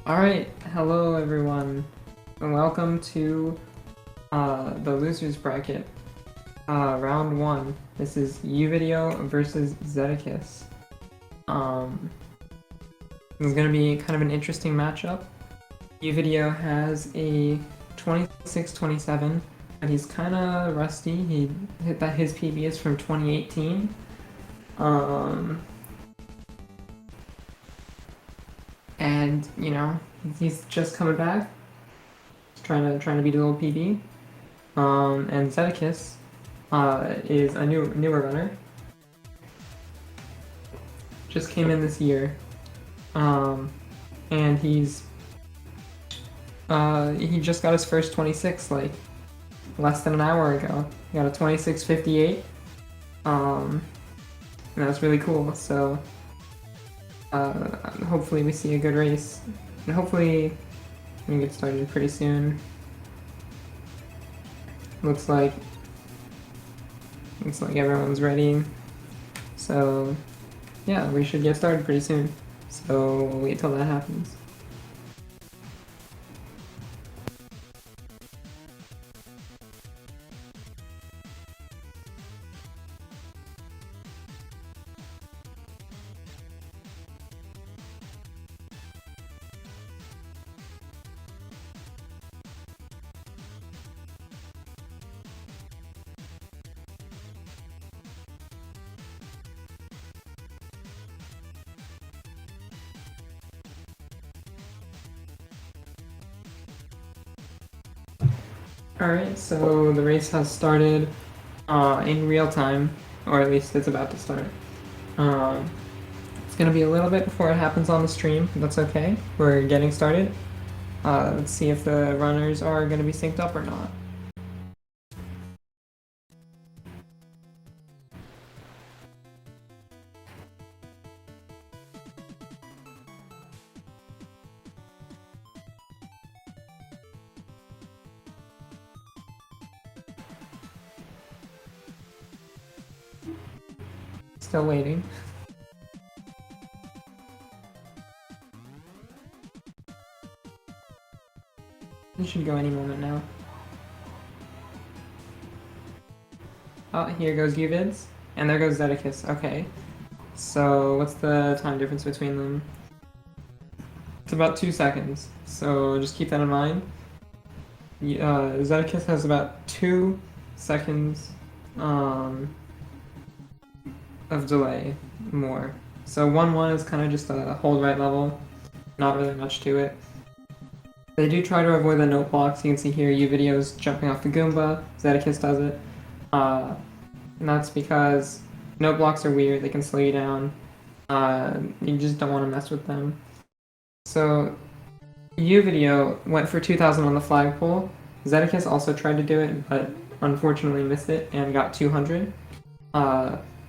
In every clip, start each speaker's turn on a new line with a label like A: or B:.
A: Alright, hello everyone, and welcome to the losers bracket, round 1. This is Uvideo versus Zeddicus. This is going to be kind of an interesting matchup. Uvideo has a 26-27, and he's kind of rusty. He hit that his PB is from 2018. And you know, he's just coming back, trying to beat his old PB. And Zeddicus is a newer runner. Just came in this year, and he just got his first 26 like less than an hour ago. He got a 26.58, and that's really cool. So hopefully we see a good race, and hopefully we can get started pretty soon. Looks like everyone's ready. So yeah, we should get started pretty soon. So we'll wait till that happens. Alright, so the race has started in real time, or at least it's about to start. It's gonna be a little bit before it happens on the stream, but that's okay. We're getting started. Let's see if the runners are gonna be synced up or not. Still waiting. It should go any moment now. Oh, here goes Uvids, and there goes Zeddicus. Okay. So what's the time difference between them? It's about 2 seconds, so just keep that in mind. Zeddicus has about 2 seconds of delay more. So 1-1 is kind of just a hold right level, not really much to it. They do try to avoid the note blocks. You can see here Uvideo's jumping off the Goomba, Zeddicus does it. And that's because note blocks are weird, they can slow you down. You just don't want to mess with them. So Uvideo went for 2000 on the flagpole. Zeddicus also tried to do it, but unfortunately missed it and got 200.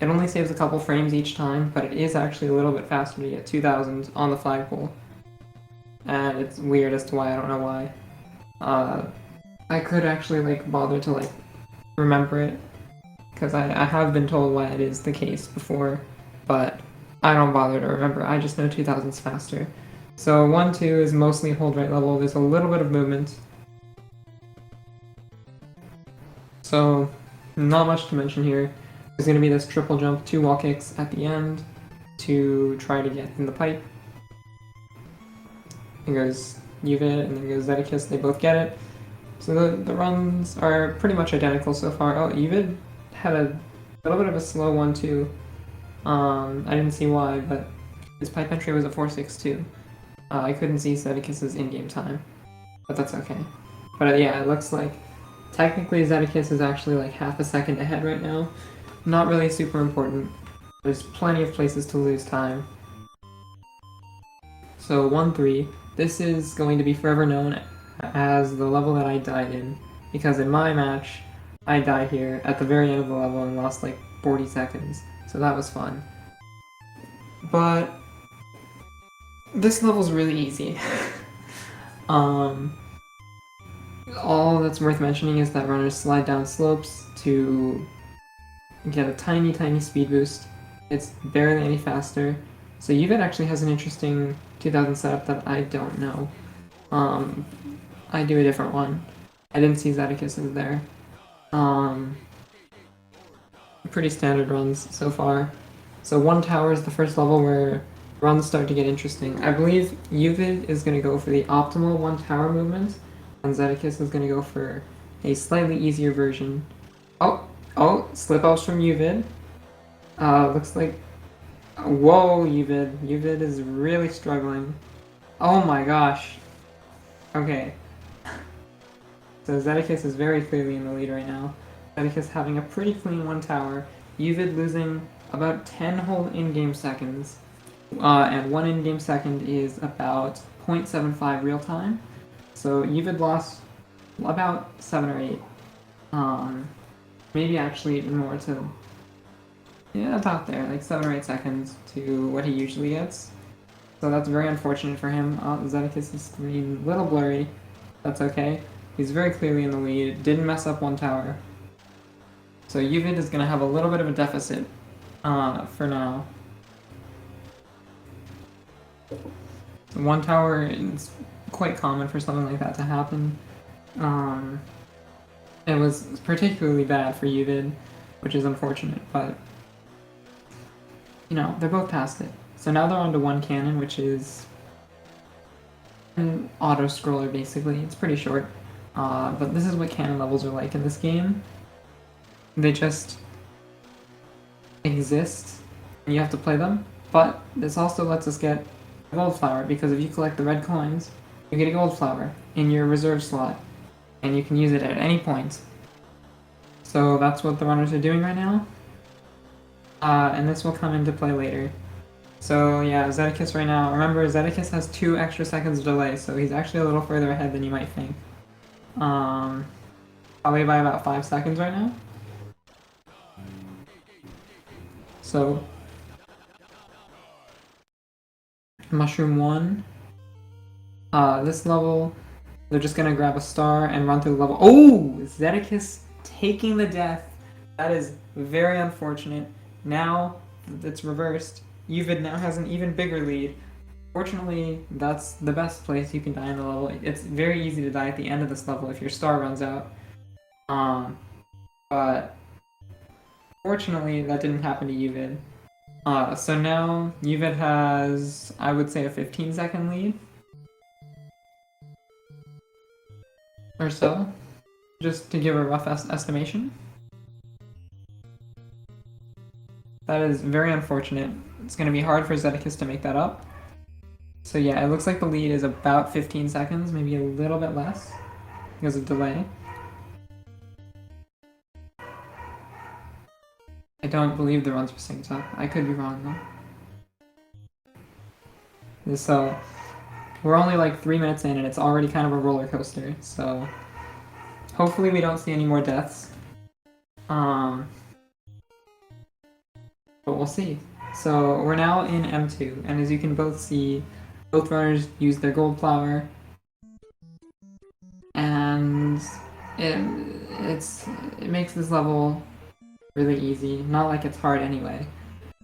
A: It only saves a couple frames each time, but it is actually a little bit faster to get 2000 on the flagpole. And it's weird as to why, I don't know why. I could actually bother to remember it, because I have been told why it is the case before, but I don't bother to remember. I just know 2000's faster. So 1-2 is mostly hold right level. There's a little bit of movement. So not much to mention here. There's going to be this triple jump, 2 wall kicks at the end to try to get in the pipe. There goes Uvid and there goes Zeddicus, they both get it. So the runs are pretty much identical so far. Oh, Uvid had a little bit of a slow one too. I didn't see why, but his pipe entry was a 4.62. I couldn't see Zeddicus's in-game time, but that's okay. But yeah, it looks like technically Zeddicus is actually like half a second ahead right now. Not really super important. There's plenty of places to lose time. So 1-3. This is going to be forever known as the level that I died in, because in my match, I died here at the very end of the level and lost like 40 seconds. So that was fun. But this level's really easy. All that's worth mentioning is that runners slide down slopes to get a tiny speed boost. It's barely any faster. So Uvid actually has an interesting 2000 setup that I don't know. I do a different one. I didn't see Zeddicus is there. Pretty standard runs so far. So 1 tower is the first level where runs start to get interesting. I believe Uvid is going to go for the optimal 1 tower movement, and Zeddicus is going to go for a slightly easier version. Oh, slip-outs from Uvid. Looks like... Whoa, Uvid. Uvid is really struggling. Oh my gosh. Okay. So Zeddicus is very clearly in the lead right now. Zeddicus having a pretty clean 1 tower. Uvid losing about 10 whole in-game seconds. And 1 in-game second is about 0.75 real time. So Uvid lost about 7 or 8. Maybe actually more to... Yeah, about there, like 7 or 8 seconds to what he usually gets. So that's very unfortunate for him. Zeddicus' screen a little blurry. That's okay. He's very clearly in the lead. Didn't mess up 1 tower. So Uvid is going to have a little bit of a deficit for now. 1 tower is quite common for something like that to happen. It was particularly bad for Uvid, which is unfortunate, but you know, they're both past it. So now they're on to 1 cannon, which is an auto-scroller basically. It's pretty short. But this is what cannon levels are like in this game. They just exist, and you have to play them. But this also lets us get a gold flower, because if you collect the red coins, you get a gold flower in your reserve slot, and you can use it at any point. So that's what the runners are doing right now. And this will come into play later. So yeah, Zeddicus right now, remember Zeddicus has 2 extra seconds of delay, so he's actually a little further ahead than you might think. Probably by about 5 seconds right now. So, Mushroom 1. This level, they're just gonna grab a star and run through the level. Oh! Zeddicus taking the death. That is very unfortunate. Now it's reversed. Uvid now has an even bigger lead. Fortunately, that's the best place you can die in the level. It's very easy to die at the end of this level if your star runs out. But fortunately, that didn't happen to Uvid. So now Uvid has, I would say, a 15-second lead. Or so. Just to give a rough estimation. That is very unfortunate. It's going to be hard for Zeddicus to make that up. So yeah, it looks like the lead is about 15 seconds, maybe a little bit less, because of delay. I don't believe the runs were synced up. I could be wrong though. So, we're only like 3 minutes in and it's already kind of a roller coaster, so hopefully we don't see any more deaths. But we'll see. So we're now in M2, and as you can both see, both runners use their gold flower, and it makes this level really easy. Not like it's hard anyway,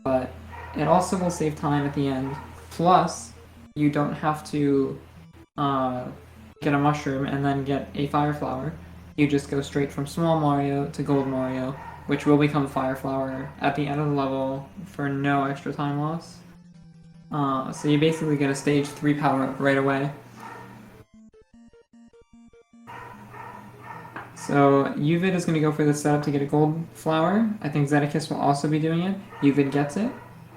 A: but it also will save time at the end. Plus, you don't have to get a mushroom and then get a fire flower. You just go straight from small Mario to gold Mario, which will become fire flower at the end of the level for no extra time loss. So you basically get a stage 3 power up right away. So Uvid is going to go for this setup to get a gold flower. I think Zeddicus will also be doing it. Uvid gets it.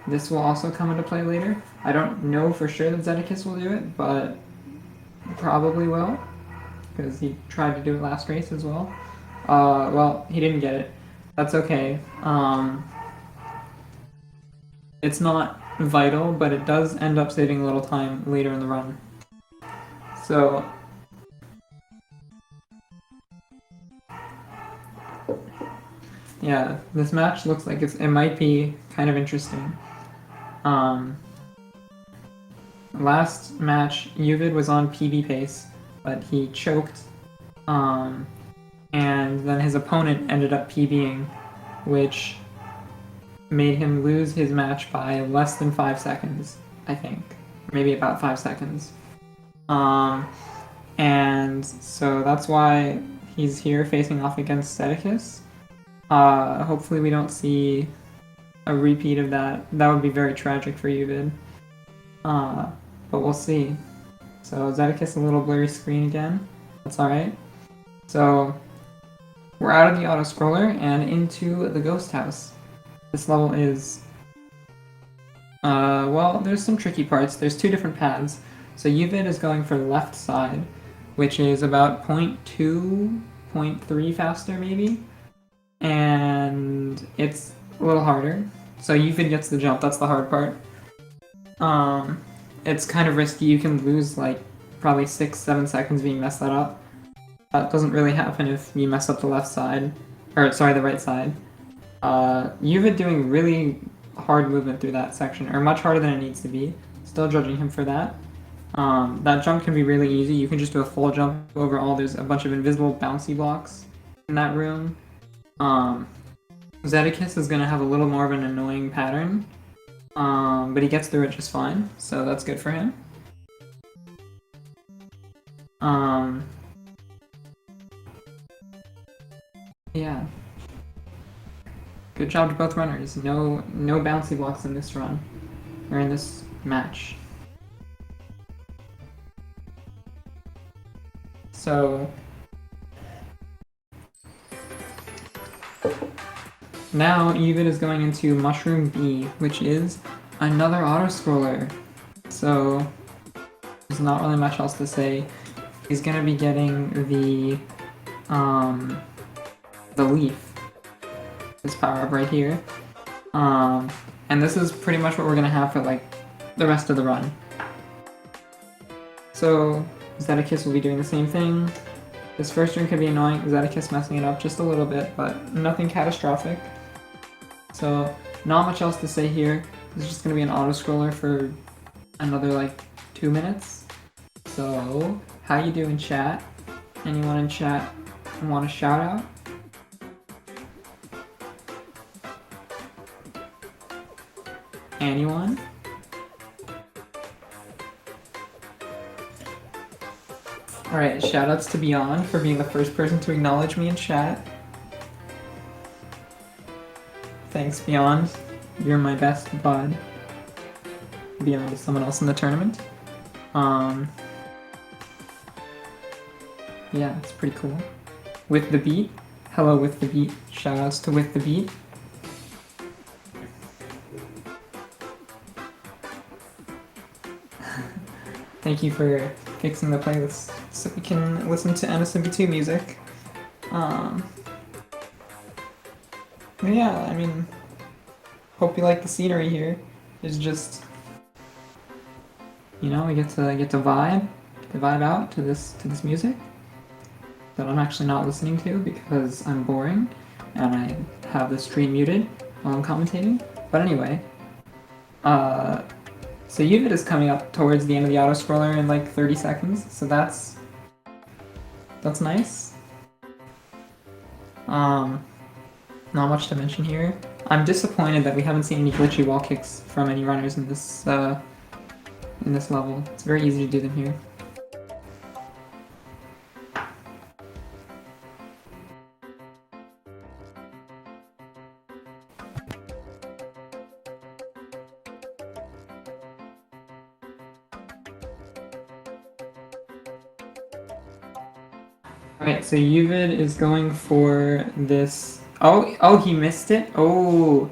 A: This will also come into play later. I don't know for sure that Zeddicus will do it, but probably will, because he tried to do it last race as well. Well, he didn't get it. That's okay. It's not vital, but it does end up saving a little time later in the run. So yeah, this match looks like it might be kind of interesting. Last match, Uvid was on PB pace, but he choked, and then his opponent ended up PBing, which made him lose his match by less than 5 seconds, I think. Maybe about 5 seconds. And so that's why he's here facing off against Zeddicus. Hopefully we don't see a repeat of that. That would be very tragic for Uvid. But we'll see. So Zeddicus, a little blurry screen again. That's alright. So we're out of the auto-scroller and into the ghost house. This level is... well, there's some tricky parts. There's 2 different paths. So Uvid is going for the left side, which is about 0.2, 0.3 faster maybe. And it's a little harder. So Uvid gets the jump, that's the hard part. It's kind of risky, you can lose like probably 6-7 seconds being messed that up. That doesn't really happen if you mess up the left side, or sorry, the right side. Uvid doing really hard movement through that section, or much harder than it needs to be. Still judging him for that. That jump can be really easy, you can just do a full jump over all, there's a bunch of invisible bouncy blocks in that room. Zeddicus is gonna have a little more of an annoying pattern, but he gets through it just fine, so that's good for him. Yeah. Good job to both runners. No bouncy blocks in this run, or in this match. So now Uvid is going into Mushroom B, which is another auto-scroller. So there's not really much else to say. He's gonna be getting the leaf. This power-up right here. And this is pretty much what we're gonna have for like the rest of the run. So Zeddicus will be doing the same thing. This first run could be annoying, Zeddicus messing it up just a little bit, but nothing catastrophic. So not much else to say here. This is just gonna be an auto-scroller for another like 2 minutes. So how you doing, chat? Anyone in chat want a shout out? Anyone? Alright, shoutouts to Beyond for being the first person to acknowledge me in chat. Thanks, Beyond. You're my best bud. Beyond is someone else in the tournament. Yeah, it's pretty cool. With the Beat. Hello, With the Beat. Shoutouts to With the Beat. Thank you for fixing the playlist so we can listen to SMB2 music. Yeah, I mean, hope you like the scenery here. It's just, you know, we get to vibe out to this music that I'm actually not listening to because I'm boring and I have the stream muted while I'm commentating. But anyway, so Uvid is coming up towards the end of the auto-scroller in like 30 seconds, so that's nice. Not much to mention here. I'm disappointed that we haven't seen any glitchy wall kicks from any runners in this level. It's very easy to do them here. Alright, so Uvid is going for this. Oh, he missed it? Oh.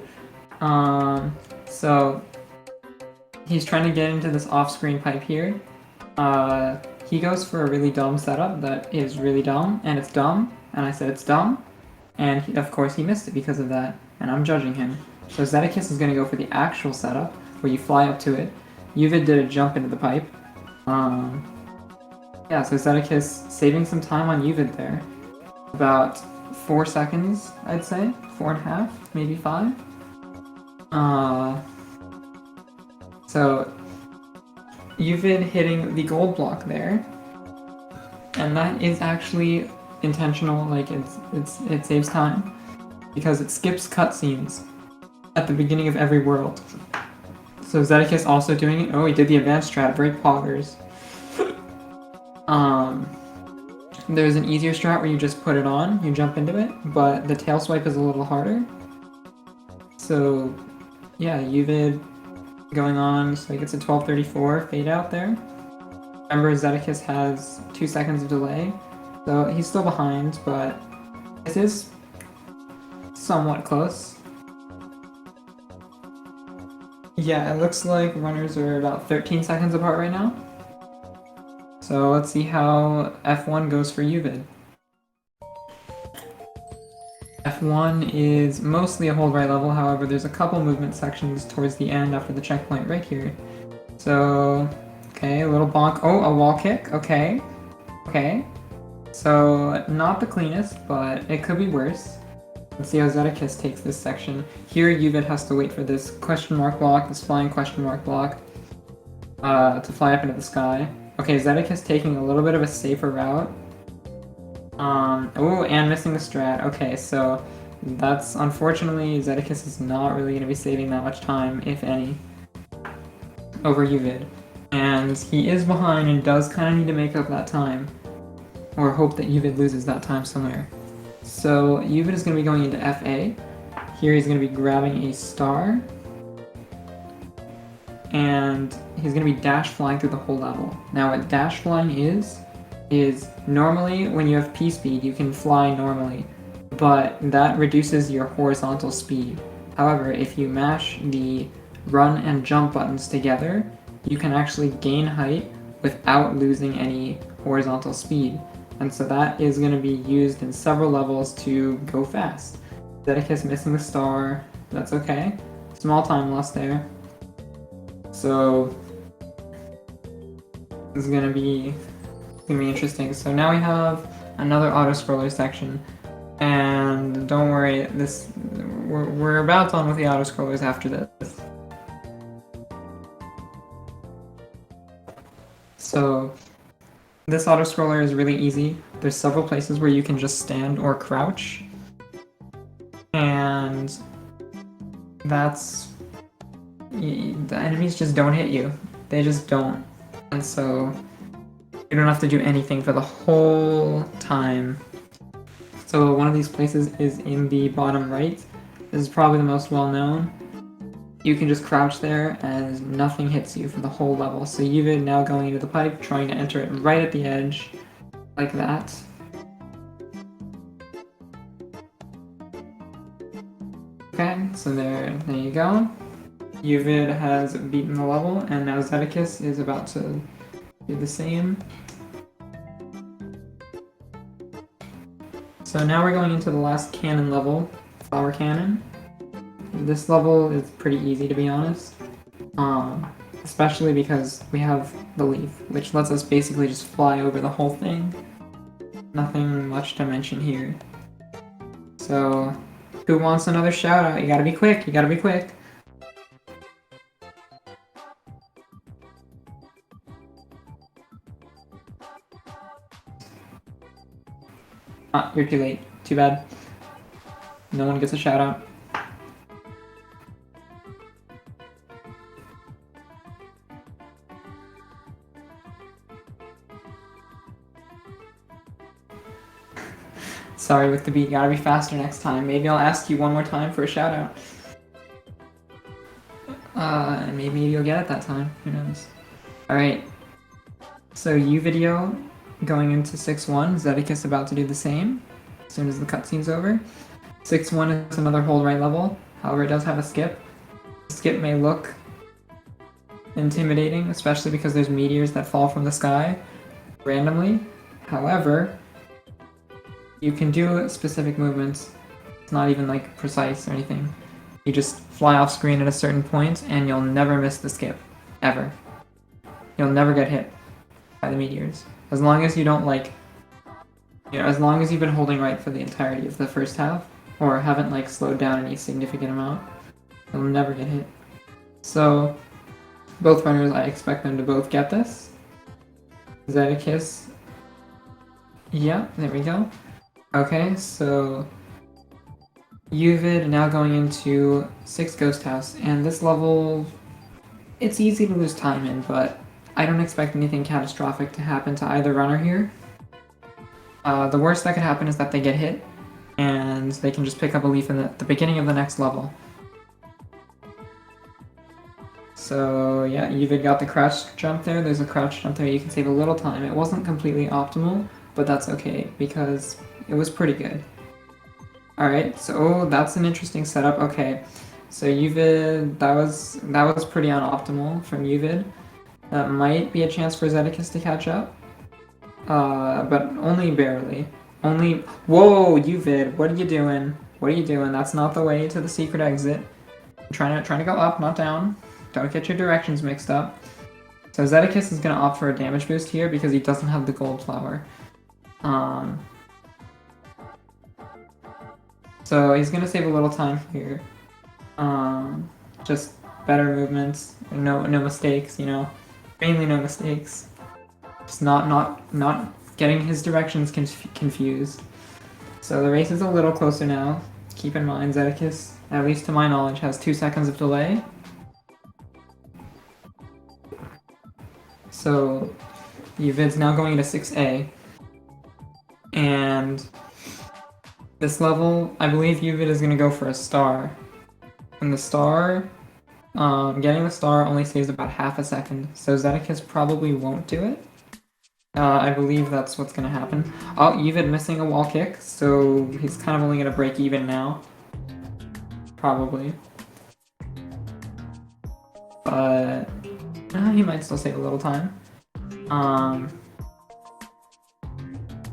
A: So he's trying to get into this off-screen pipe here. He goes for a really dumb setup that is really dumb, and it's dumb, and I said it's dumb, and of course he missed it because of that, and I'm judging him. So Zeddicus is going to go for the actual setup, where you fly up to it. Uvid did a jump into the pipe. Yeah, so Zeddicus saving some time on Uvid there. About 4 seconds, I'd say. 4.5, maybe 5. So Uvid hitting the gold block there. And that is actually intentional, like it saves time. Because it skips cutscenes. at the beginning of every world. So Zeddicus also doing it. Oh, he did the advanced strat, very Poggers. There's an easier strat where you just put it on, you jump into it, but the tail swipe is a little harder. So yeah, Uvid going on, so he gets a 1234 fade out there. Remember, Zeddicus has 2 seconds of delay, so he's still behind, but this is somewhat close. Yeah, it looks like runners are about 13 seconds apart right now. So let's see how F1 goes for Uvid. F1 is mostly a hold right level, however there's a couple movement sections towards the end after the checkpoint right here. So, okay, a little bonk. Oh, a wall kick, okay. Okay. So, not the cleanest, but it could be worse. Let's see how Zeddicus takes this section. Here, Uvid has to wait for this question mark block, this flying question mark block, to fly up into the sky. Okay, Zeddicus taking a little bit of a safer route. Oh, and missing the strat. Okay, so that's unfortunately Zeddicus is not really going to be saving that much time, if any, over Uvid. And he is behind and does kind of need to make up that time, or hope that Uvid loses that time somewhere. So Uvid is going to be going into FA. Here he's going to be grabbing a star, and he's going to be dash flying through the whole level. Now what dash flying is normally when you have P-speed you can fly normally, but that reduces your horizontal speed. However, if you mash the run and jump buttons together, you can actually gain height without losing any horizontal speed. And so that is going to be used in several levels to go fast. Zeddicus missing the star, that's okay. Small time loss there. So this is going to be interesting. So now we have another auto-scroller section. And don't worry, we're about done with the auto-scrollers after this. So this auto-scroller is really easy. There's several places where you can just stand or crouch. And that's... the enemies just don't hit you. They just don't. And so you don't have to do anything for the whole time. So one of these places is in the bottom right. This is probably the most well-known. You can just crouch there and nothing hits you for the whole level. So Uvid now going into the pipe, trying to enter it right at the edge, like that. Okay, so there you go. Uvid has beaten the level, and now Zeddicus is about to do the same. So now we're going into the last cannon level, Flower Cannon. This level is pretty easy, to be honest, especially because we have the leaf, which lets us basically just fly over the whole thing. Nothing much to mention here. So, who wants another shout out? You gotta be quick, you gotta be quick. Ah, you're too late. Too bad. No one gets a shout out. Sorry with the beat, gotta be faster next time. Maybe I'll ask you one more time for a shout out. And maybe you'll get it that time. Who knows? Alright. So Uvideo going into 6-1. Zeddicus about to do the same as soon as the cutscene's over. 6-1 is another hold right level. However, it does have a skip. The skip may look intimidating, especially because there's meteors that fall from the sky randomly. However, you can do specific movements. It's not even like precise or anything. You just fly off screen at a certain point and you'll never miss the skip. Ever. You'll never get hit by the meteors. As long as you don't as long as you've been holding right for the entirety of the first half, or haven't slowed down any significant amount, you'll never get hit. So, both runners, I expect them to both get this. Zeddicus. Yeah, there we go. Okay, so Uvid now going into 6 Ghost House, and this level, it's easy to lose time in, but I don't expect anything catastrophic to happen to either runner here. The worst that could happen is that they get hit, and they can just pick up a leaf in the beginning of the next level. So yeah, Uvid got the crouch jump there. There's a crouch jump there. You can save a little time. It wasn't completely optimal, but that's okay because it was pretty good. Alright, so that's an interesting setup. Okay, so Uvid, that was pretty unoptimal from Uvid. That might be a chance for Zeddicus to catch up. But only barely. Whoa, Uvid, what are you doing? What are you doing? That's not the way to the secret exit. I'm trying to go up, not down. Don't get your directions mixed up. So Zeddicus is gonna opt for a damage boost here because he doesn't have the gold flower. So he's gonna save a little time here. Just better movements, no mistakes, you know, mainly no mistakes. Just not getting his directions confused. So the race is a little closer now. Keep in mind, Zeddicus, at least to my knowledge, has 2 seconds of delay. So Uvid's now going into 6A. And this level, I believe Uvid is going to go for a star. And the star, getting the star only saves about half a second. So Zeddicus probably won't do it. I believe that's what's going to happen. Oh, Uvid missing a wall kick, so he's kind of only going to break even now. Probably. But he might still save a little time.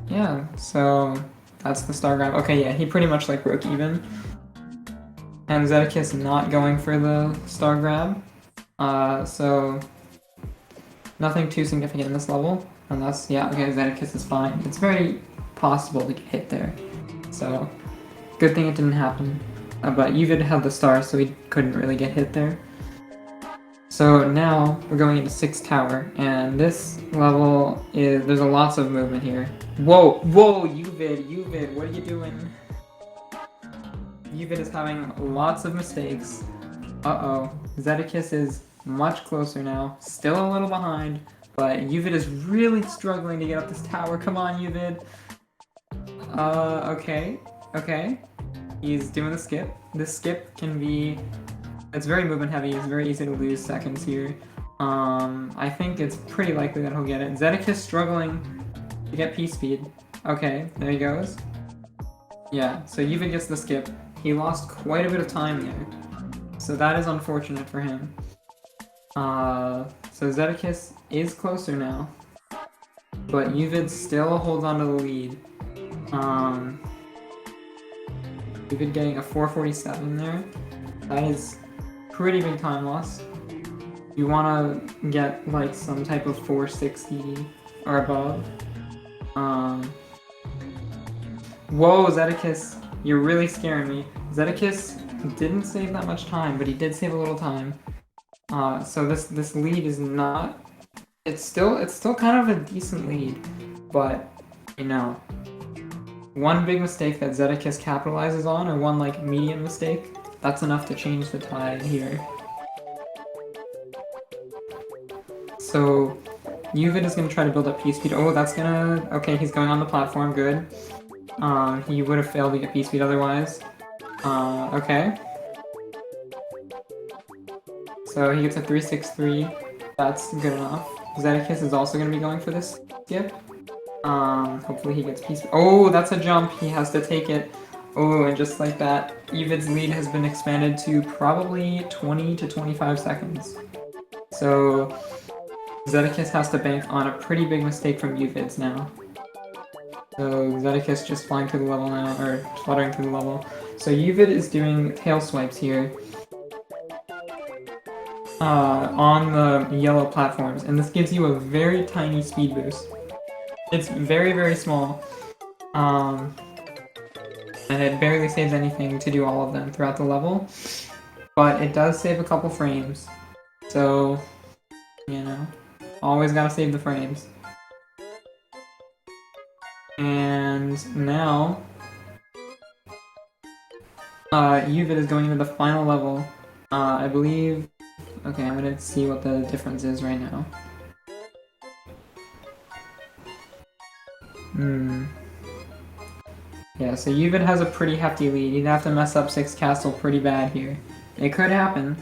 A: Yeah, so that's the star grab. Okay, yeah, he pretty much like broke even. And Zeddicus not going for the star grab. So nothing too significant in this level. Unless, yeah, okay, Zeddicus is fine. It's very possible to get hit there. So, good thing it didn't happen. But Uvid had the star, so he couldn't really get hit there. So now, we're going into 6th tower, and this level is, there's lots of movement here. Whoa, Uvid, what are you doing? Uvid is having lots of mistakes. Uh-oh, Zeddicus is much closer now, still a little behind. But Uvid is really struggling to get up this tower. Come on, Uvid. Okay. He's doing the skip. This skip can be... It's very movement heavy. It's very easy to lose seconds here. I think it's pretty likely that he'll get it. Zeddicus struggling to get P-speed. Okay, there he goes. Yeah, so Uvid gets the skip. He lost quite a bit of time there. So that is unfortunate for him. So Zeddicus is closer now, but Uvid still holds on to the lead. Uvid getting a 447 there. That is pretty big time loss. You want to get like some type of 460 or above. Whoa, Zeddicus, you're really scaring me. Zeddicus didn't save that much time, but he did save a little time. So this lead is not... It's still kind of a decent lead, but, you know, one big mistake that Zeddicus capitalizes on, or one, like, medium mistake, that's enough to change the tide here. So, Uvid is going to try to build up P-speed. Oh, that's gonna... Okay, he's going on the platform, good. He would have failed to get P-speed otherwise. Okay. So he gets a 363. That's good enough. Zeddicus is also going to be going for this skip. Hopefully he gets P-speed. Oh, that's a jump. He has to take it. Oh, and just like that, Uvid's lead has been expanded to probably 20 to 25 seconds. So Zeddicus has to bank on a pretty big mistake from Uvid's now. So Zeddicus just flying through the level now, or fluttering through the level. So Uvid is doing tail swipes here. On the yellow platforms, and this gives you a very tiny speed boost. It's very, very small, and it barely saves anything to do all of them throughout the level, but it does save a couple frames, so, you know, always gotta save the frames. And now, Uvid is going into the final level. I believe... Okay, I'm gonna see what the difference is right now. Yeah, so Uvid has a pretty hefty lead. You'd have to mess up 6 Castle pretty bad here. It could happen.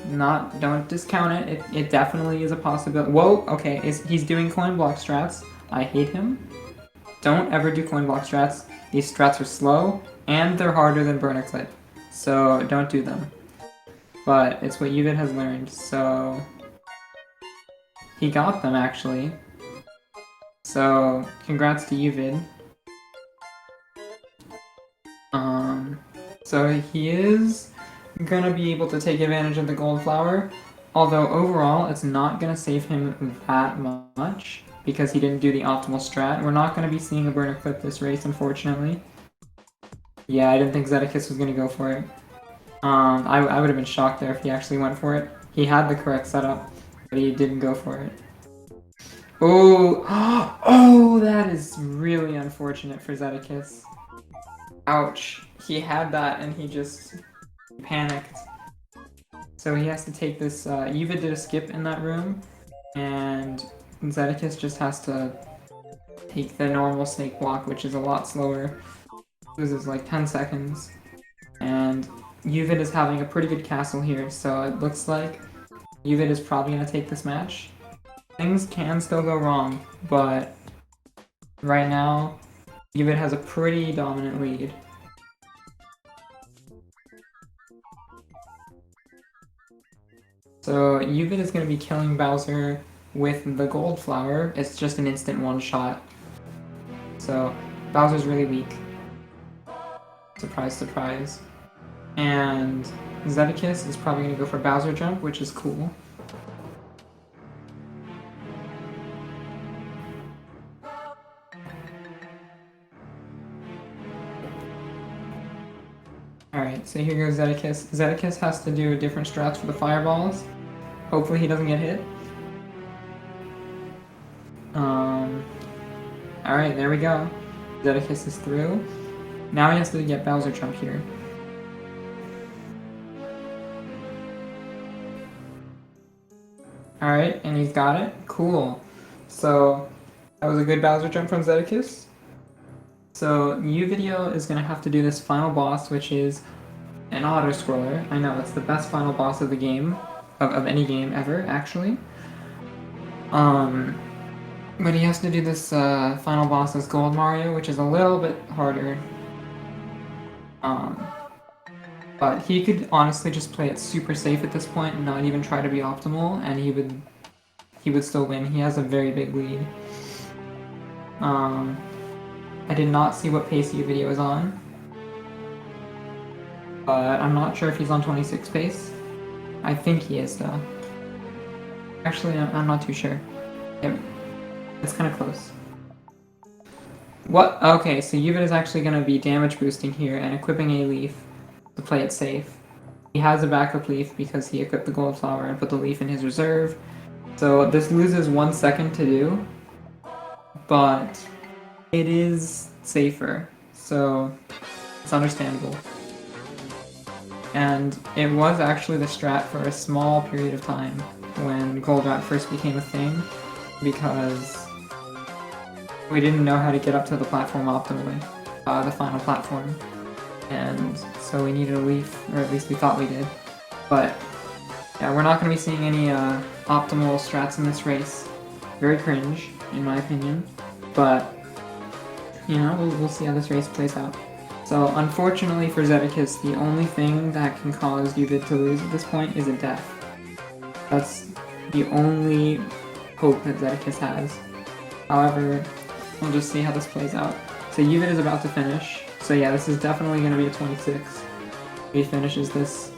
A: Don't discount it. It definitely is a possibility. Whoa, okay, he's doing coin block strats. I hate him. Don't ever do coin block strats. These strats are slow, and they're harder than burner clip. So don't do them. But it's what Uvid has learned, so... He got them, actually. So, congrats to Uvid. So he is gonna be able to take advantage of the gold flower, although overall it's not gonna save him that much because he didn't do the optimal strat. We're not gonna be seeing a burner clip this race, unfortunately. Yeah, I didn't think Zeddicus was gonna go for it. I would have been shocked there if he actually went for it. He had the correct setup, but he didn't go for it. Oh, oh, that is really unfortunate for Zeddicus. Ouch. He had that and he just panicked. So he has to take this, Uvid did a skip in that room, and Zeddicus just has to take the normal snake block, which is a lot slower. Loses like 10 seconds. And Uvid is having a pretty good castle here, so it looks like Uvid is probably going to take this match. Things can still go wrong, but right now, Uvid has a pretty dominant lead. So Uvid is going to be killing Bowser with the gold flower. It's just an instant one-shot. So Bowser's really weak. Surprise, surprise. And Zeddicus is probably going to go for Bowser jump, which is cool. Alright, so here goes Zeddicus. Zeddicus has to do different strats for the fireballs. Hopefully he doesn't get hit. Alright, there we go. Zeddicus is through. Now he has to get Bowser jump here. Alright, and he's got it. Cool. So, that was a good Bowser jump from Zeddicus. So, Uvideo is going to have to do this final boss, which is an auto-scroller. I know, it's the best final boss of the game. Of any game ever, actually. But he has to do this final boss as Gold Mario, which is a little bit harder. But he could honestly just play it super safe at this point and not even try to be optimal, and he would still win. He has a very big lead. I did not see what pace Uvideo is on, but I'm not sure if he's on 26 pace. I think he is, though. Actually, I'm not too sure. Yeah, it's kind of close. What? Okay, so Uvid is actually going to be damage boosting here and equipping a leaf to play it safe. He has a backup leaf because he equipped the gold flower and put the leaf in his reserve. So this loses 1 second to do, but it is safer, so it's understandable. And it was actually the strat for a small period of time when Gold Rat first became a thing, because we didn't know how to get up to the platform optimally, the final platform. And so we needed a leaf, or at least we thought we did. But yeah, we're not going to be seeing any optimal strats in this race. Very cringe, in my opinion. But, you know, we'll see how this race plays out. So, unfortunately for Zeddicus, the only thing that can cause Uvid to lose at this point is a death. That's the only hope that Zeddicus has. However, we'll just see how this plays out. So Uvid is about to finish. So yeah, this is definitely going to be a 26. If he finishes this.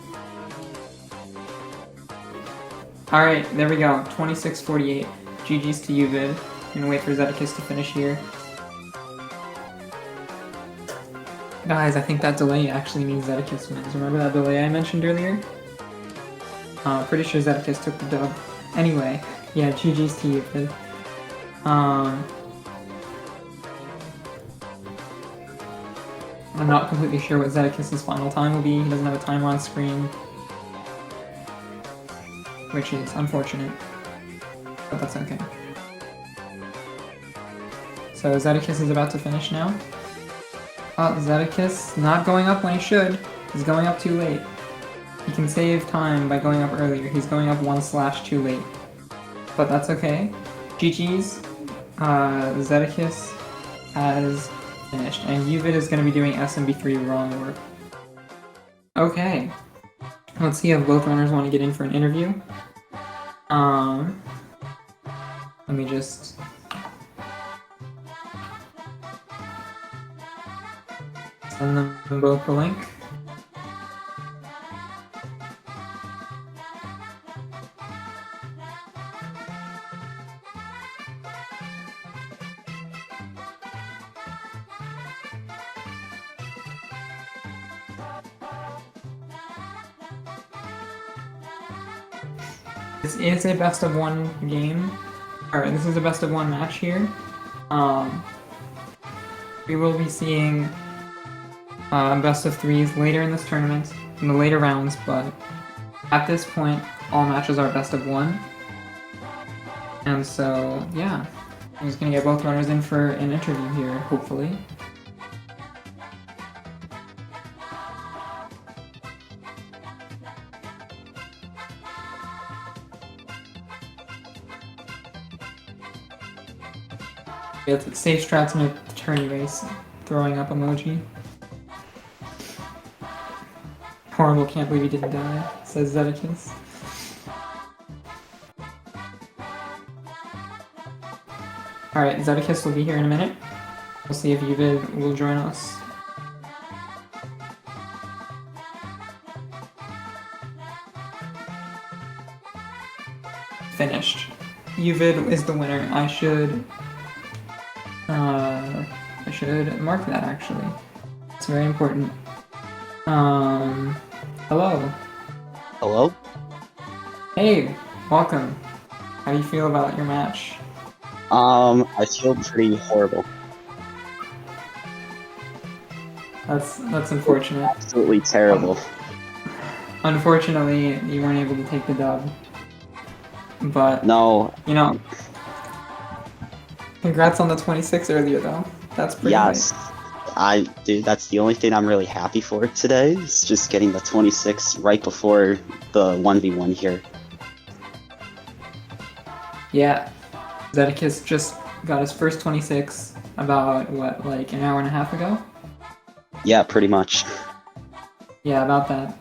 A: Alright, there we go. 26-48. GG's to Uvid. I'm gonna wait for Zeddicus to finish here. Guys, I think that delay actually means Zeddicus wins. Remember that delay I mentioned earlier? Pretty sure Zeddicus took the dub. Anyway, yeah, GG's to Uvid. I'm not completely sure what Zeddicus' final time will be. He doesn't have a timer on screen, which is unfortunate, but that's okay. So Zeddicus is about to finish now. Zeddicus not going up when he should. He's going up too late. He can save time by going up earlier. He's going up 1/ too late. But that's okay. GG's. Zeddicus has finished. And Uvid is going to be doing SMB3 wrong work. Okay. Let's see if both runners want to get in for an interview. Let me just... send them both the link. This is a best of one game. Alright, this is a best of one match here. We will be seeing best of threes later in this tournament, in the later rounds, but at this point, all matches are best of one. And so, yeah, I'm just gonna get both runners in for an interview here, hopefully. We have safe strats in a tourney race, throwing up emoji. Horrible, can't believe he didn't die, says Zeddicus. Alright, Zeddicus will be here in a minute. We'll see if Uvid will join us. Finished. Uvid is the winner. I should mark that, actually. It's very important. Hello.
B: Hello?
A: Hey, welcome. How do you feel about your match?
B: I feel pretty horrible.
A: That's unfortunate.
B: Absolutely terrible.
A: Unfortunately, you weren't able to take the dub. But,
B: No.
A: you know, congrats on the 26 earlier, though. That's pretty
B: Yes.
A: great.
B: Dude, that's the only thing I'm really happy for today, is just getting the 26 right before the 1v1 here.
A: Yeah. Zeddicus just got his first 26 about, what, like an hour and a half ago?
B: Yeah, pretty much.
A: Yeah, about that.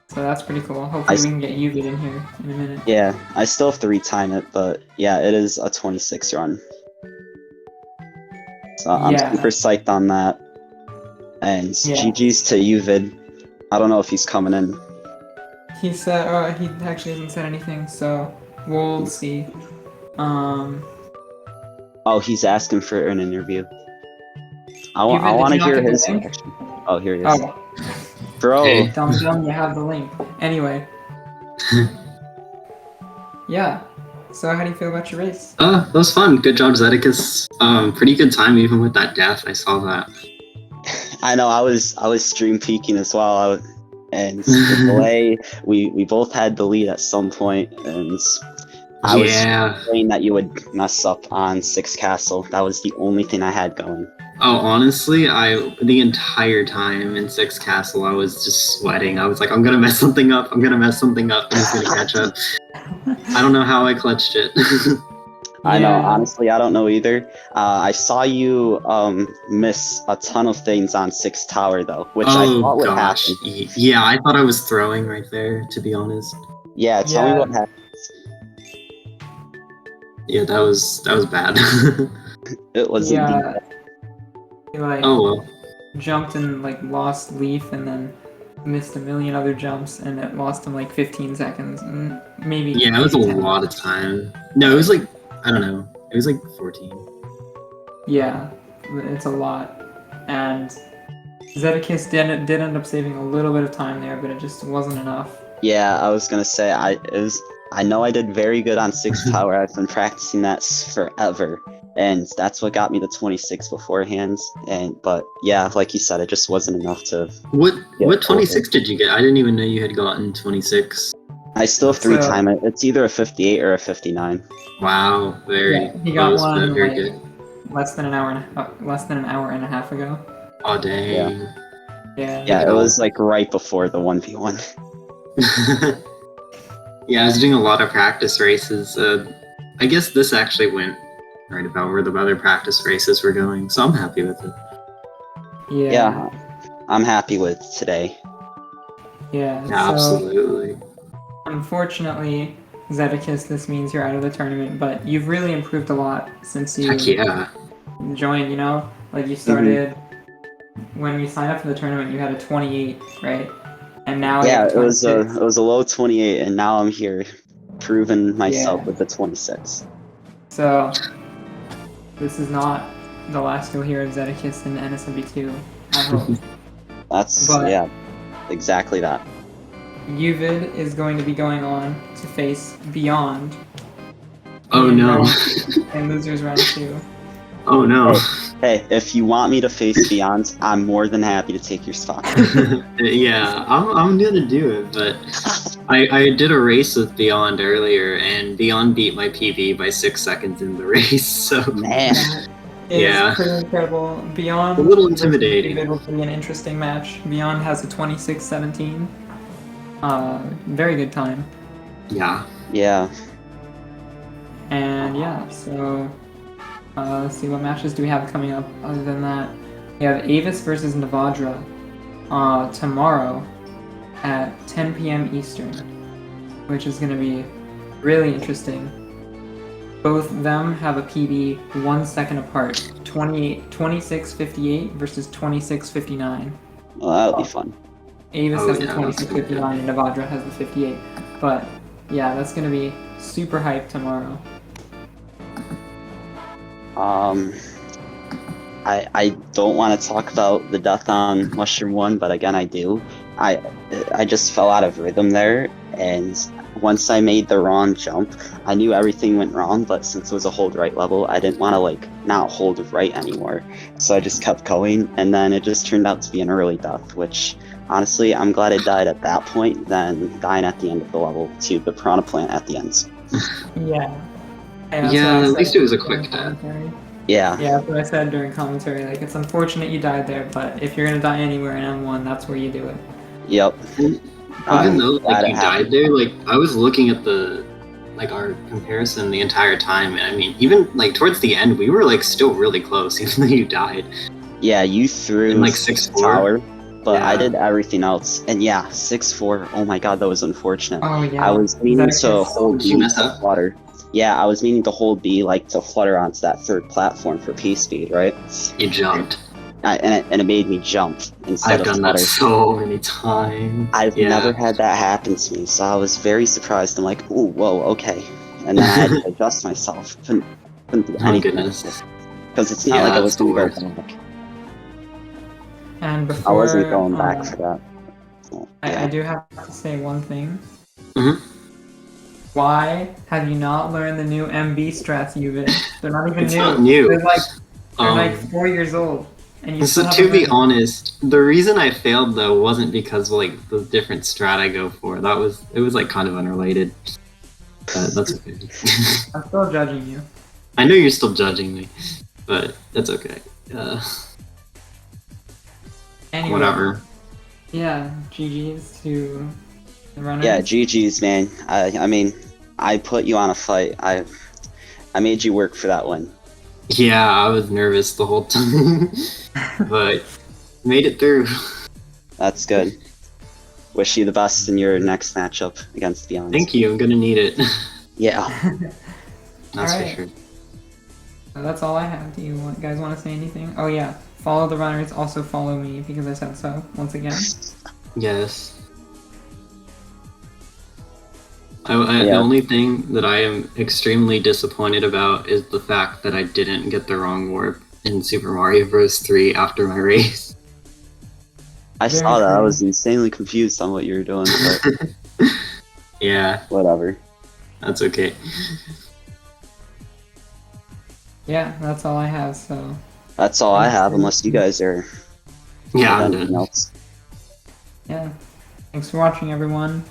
A: So that's pretty cool. Hopefully we can get Uvid in here in a minute.
B: Yeah, I still have to retime it, but yeah, it is a 26 run. So I'm super psyched on that. And GG's to Uvid. I don't know if he's coming in.
A: He said, he actually hasn't said anything, so we'll see.
B: Oh, he's asking for an interview. I
A: Uvid,
B: want
A: did
B: to
A: you
B: hear
A: not get
B: his
A: the link?
B: reaction. Oh, here he is.
A: Oh.
B: Bro.
C: Hey.
A: Dumb, you have the link. Anyway. Yeah. So how do you feel about your race?
C: That was fun. Good job, Zeddicus. Pretty good time even with that death. I saw that.
B: I know. I was stream peeking as well. And the delay, we both had the lead at some point, and I was praying that you would mess up on 6 Castle. That was the only thing I had going.
C: Oh, honestly, the entire time in 6 Castle, I was just sweating. I was like, I'm gonna mess something up. I'm gonna mess something up. I'm just gonna catch up. I don't know how I clutched it.
B: I know. Honestly, I don't know either. I saw you miss a ton of things on 6 Tower though, which I thought would happen.
C: Yeah, I thought I was throwing right there, to be honest.
B: Yeah, tell me what happened.
C: Yeah, that was bad.
B: It was indeed.
A: He like jumped and like lost Leaf and then missed a million other jumps and it lost him like 15 seconds and maybe.
C: Yeah, it was a lot of time. No, it was like, I don't know. It was like 14.
A: Yeah, it's a lot. And Zeddicus did end up saving a little bit of time there, but it just wasn't enough.
B: Yeah, I was gonna say I know I did very good on 6 Tower. I've been practicing that forever, and that's what got me to 26 beforehand. But yeah, like you said, it just wasn't enough to.
C: What 26 did you get? I didn't even know you had gotten 26.
B: I still have 3 time it. It's either a 58 or a 59.
C: Wow, very
A: he got
C: close,
A: one
C: but very
A: like
C: good.
A: less than an hour and a half ago.
C: Oh dang.
A: Yeah.
B: It was like right before the 1v1.
C: Yeah, I was doing a lot of practice races. I guess this actually went right about where the other practice races were going, so I'm happy with it.
A: Yeah.
B: I'm happy with today.
A: Yeah.
C: Yeah,
A: So
C: absolutely.
A: unfortunately, Zeddicus, this means you're out of the tournament, but you've really improved a lot since you
C: Heck yeah.
A: joined, you know? Like you started when you signed up for the tournament, you had a 28, right? And now you have a 26.
B: it was a low 28, and now I'm here, proving myself with the 26.
A: So this is not the last you'll hear of Zeddicus in SMB2, I hope.
B: That's exactly that.
A: Uvid is going to be going on to face Beyond.
C: Oh no.
A: And losers round 2.
C: Oh no.
B: Hey, if you want me to face Beyond, I'm more than happy to take your spot.
C: Yeah, I'm gonna do it, but I did a race with Beyond earlier, and Beyond beat my PB by 6 seconds in the race, so...
B: Man.
A: It's pretty incredible. Beyond...
C: A little intimidating.
A: It will be an interesting match. Beyond has a 26-17. Very good time.
C: Yeah.
B: Yeah.
A: And yeah, so... let's see, what matches do we have coming up other than that? We have Avis versus Navadra tomorrow at 10 p.m. Eastern, which is going to be really interesting. Both of them have a PB 1 second apart, 26:58 versus 26:59.
B: Well, that'll be fun.
A: Avis has the 26:59 and Navadra has the 58. But yeah, that's going to be super hyped tomorrow.
B: I don't want to talk about the death on Mushroom 1, but again, I do. I just fell out of rhythm there, and once I made the wrong jump, I knew everything went wrong, but since it was a hold right level, I didn't want to, like, not hold right anymore. So I just kept going, and then it just turned out to be an early death, which, honestly, I'm glad I died at that point than dying at the end of the level to the Piranha Plant at the end.
A: Yeah.
C: Yeah, at least it was a quick death.
B: Yeah.
A: Yeah, that's what I said during commentary. Like, it's unfortunate you died there, but if you're gonna die anywhere in M1, that's where you do it.
B: Yep.
C: Even though like you died there, like I was looking at the our comparison the entire time, and I mean, even like towards the end, we were like still really close, even though you died.
B: Yeah, you threw
C: like 6-4
B: tower, but I did everything else, and yeah, 6-4. Oh my god, that was unfortunate.
A: Oh yeah.
B: I was meaning to hold B to flutter. Yeah, I was meaning to hold B like to flutter onto that third platform for P speed, right?
C: You jumped.
B: And it made me jump instead of flutter.
C: I've done that so many times.
B: I've never had that happen to me, so I was very surprised. I'm like, ooh, whoa, okay. And then I had to adjust myself. Couldn't do anything. Because it's not like I was going to go back.
A: And before,
B: I wasn't going back for that. So,
A: I do have to say one thing.
C: Mm-hmm.
A: Why have you not learned the new MB strats, Uvid? They're not even
C: It's
A: new.
C: not new.
A: They're like 4 years old. And you
C: So to be honest, the reason I failed though wasn't because of like the different strat I go for. It was like kind of unrelated. But that's okay.
A: I'm still judging you.
C: I know you're still judging me, but that's okay.
A: Anyway,
C: whatever.
A: Yeah, GG's to the runners.
B: Yeah, GG's, man. I mean, I put you on a fight. I made you work for that one.
C: Yeah, I was nervous the whole time, but made it through.
B: That's good. Wish you the best in your next matchup against Beyond.
C: Thank you, I'm gonna need it.
B: Yeah.
C: That's for sure.
A: So that's all I have. Do you guys want to say anything? Oh yeah, follow the runners, also follow me because I said so, once again.
C: Yes. The only thing that I am extremely disappointed about is the fact that I didn't get the wrong warp in Super Mario Bros. 3 after my race.
B: I saw that. I was insanely confused on what you were doing, but
C: yeah.
B: Whatever.
C: That's okay.
A: yeah, that's all I have. So
B: That's all I
A: Thanks,
B: have,
A: dude.
B: unless you guys are
C: Yeah,
B: have
C: I'm
B: anything
C: done.
B: else.
A: yeah, thanks for watching, everyone.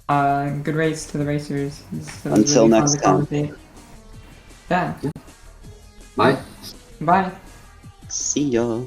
A: Good race to the racers. It was
B: Until
A: really fun
B: next
A: to
B: time.
A: commentate. Yeah,
C: Bye.
A: bye.
B: See ya.